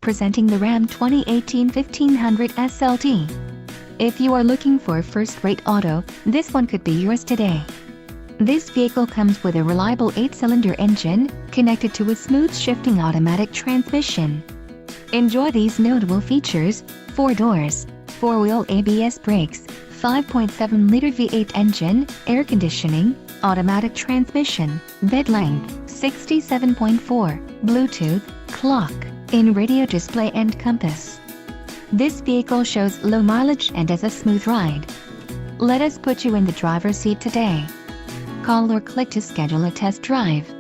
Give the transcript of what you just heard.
presenting the Ram 2018 1500 SLT. If you are looking for a first-rate auto, this one could be yours today. This vehicle comes with a reliable 8-cylinder engine, connected to a smooth shifting automatic transmission. Enjoy these notable features: 4 doors, 4-wheel ABS brakes, 5.7-liter V8 engine, air conditioning, automatic transmission, bed length, 67.4, Bluetooth, clock, in-radio display and compass. This vehicle shows low mileage and has a smooth ride. Let us put you in the driver's seat today. Call or click to schedule a test drive.